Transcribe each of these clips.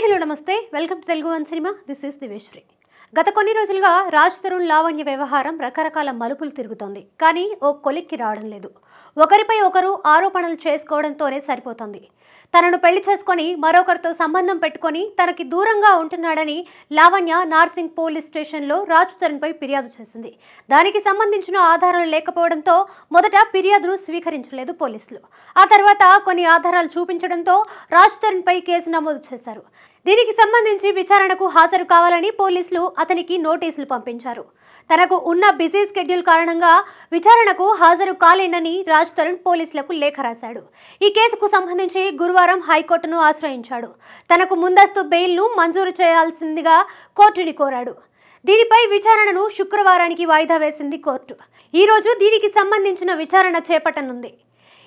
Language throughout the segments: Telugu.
హలో నమస్తే welcome to Telugu one cinema this is Diveshwari. గత కొన్ని రోజులుగా రాజ్ తరుణ్ లావణ్య వ్యవహారం రకరకాల మలుపులు తిరుగుతోంది. కానీ ఓ కొలిక్కి రావడం లేదు. ఒకరిపై ఒకరు ఆరోపణలు చేసుకోవడంతోనే సరిపోతుంది. తనను పెళ్లి చేసుకొని మరొకరితో సంబంధం పెట్టుకొని తనకి దూరంగా ఉంటున్నాడని లావణ్య నార్సింగ్ పోలీస్ స్టేషన్లో రాజ్ తరుణ్పై ఫిర్యాదు చేసింది. దానికి సంబంధించిన ఆధారాలు లేకపోవడంతో మొదట ఫిర్యాదును స్వీకరించలేదు పోలీసులు. ఆ తర్వాత కొన్ని ఆధారాలు చూపించడంతో రాజ్ తరుణ్పై కేసు నమోదు చేశారు. దీనికి సంబంధించి విచారణకు హాజరు కావాలని పోలీసులు అతనికి నోటీసులు పంపించారు. తనకు ఉన్న బిజీ షెడ్యూల్ కారణంగా విచారణకు హాజరు కాలేనని రాజ్ తరుణ్ పోలీసులకు లేఖ రాశాడు. ఈ కేసుకు సంబంధించి గురువారం హైకోర్టును ఆశ్రయించాడు. తనకు ముందస్తు బెయిల్ను మంజూరు చేయాల్సిందిగా కోర్టుని కోరాడు. దీనిపై విచారణను శుక్రవారానికి వాయిదా వేసింది కోర్టు. ఈరోజు దీనికి సంబంధించిన విచారణ చేపట్టనుంది.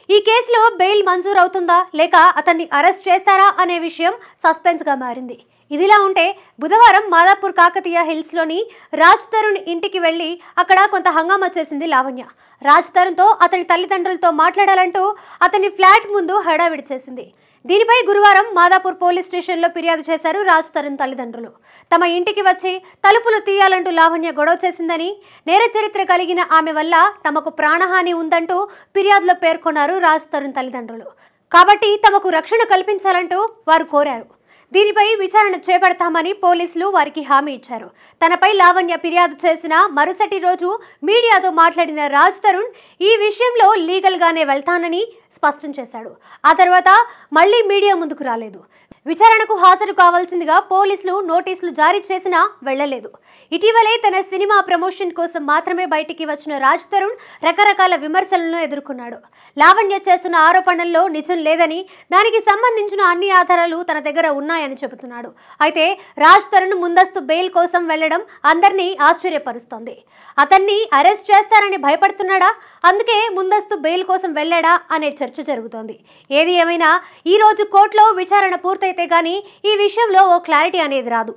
ఈ కేసులో బెయిల్ మంజూరు అవుతుందా లేక అతన్ని అరెస్ట్ చేస్తారా అనే విషయం సస్పెన్స్గా మారింది. ఇదిలా ఉంటే బుధవారం మాదాపూర్ కాకతీయ హిల్స్లోని రాజ్ తరుణ్ ఇంటికి వెళ్లి అక్కడ కొంత హంగామా చేసింది లావణ్య. రాజ్ తరుణ్తో అతని తల్లిదండ్రులతో మాట్లాడాలంటూ అతని ఫ్లాట్ ముందు హడావిడి చేసింది. దీనిపై గురువారం మాదాపూర్ పోలీస్ స్టేషన్లో ఫిర్యాదు చేశారు రాజ్ తరుణ్ తల్లిదండ్రులు. తమ ఇంటికి వచ్చి తలుపులు తీయాలంటూ లావణ్య గొడవ చేసిందని, నేర చరిత్ర కలిగిన ఆమె వల్ల తమకు ప్రాణహాని ఉందంటూ ఫిర్యాదులో పేర్కొన్నారు రాజ్ తరుణ్ తల్లిదండ్రులు. కాబట్టి తమకు రక్షణ కల్పించాలంటూ వారు కోరారు. దీనిపై విచారణ చేపడతామని పోలీసులు వారికి హామీ ఇచ్చారు. తనపై లావణ్య ఫిర్యాదు చేసిన మరుసటి రోజు మీడియాతో మాట్లాడిన రాజ్ తరుణ్ ఈ విషయంలో లీగల్గానే వెళ్తానని స్పష్టం చేశాడు. ఆ తర్వాత మళ్లీ మీడియా ముందుకు రాలేదు. విచారణకు హాజరు కావాల్సిందిగా పోలీసులు నోటీసులు జారీ చేసినా వెళ్లలేదు. ఇటీవలే తన సినిమా ప్రమోషన్ కోసం మాత్రమే బయటికి వచ్చిన రాజ్ తరుణ్ రకరకాల విమర్శలను ఎదుర్కొన్నాడు. లావణ్య చేస్తున్న ఆరోపణల్లో నిజం లేదని, దానికి సంబంధించిన అన్ని ఆధారాలు తన దగ్గర ఉన్నాయని చెబుతున్నాడు. అయితే రాజ్ తరుణ్ ముందస్తు బెయిల్ కోసం వెళ్లడం అందరినీ ఆశ్చర్యపరుస్తోంది. అతన్ని అరెస్ట్ చేస్తారని భయపడుతున్నాడా, అందుకే ముందస్తు బెయిల్ కోసం వెళ్లాడా అనే చర్చ జరుగుతోంది. ఏది ఏమైనా ఈ రోజు కోర్టులో విచారణ పూర్తయితే గానీ ఈ విషయంలో ఓ క్లారిటీ అనేది రాదు.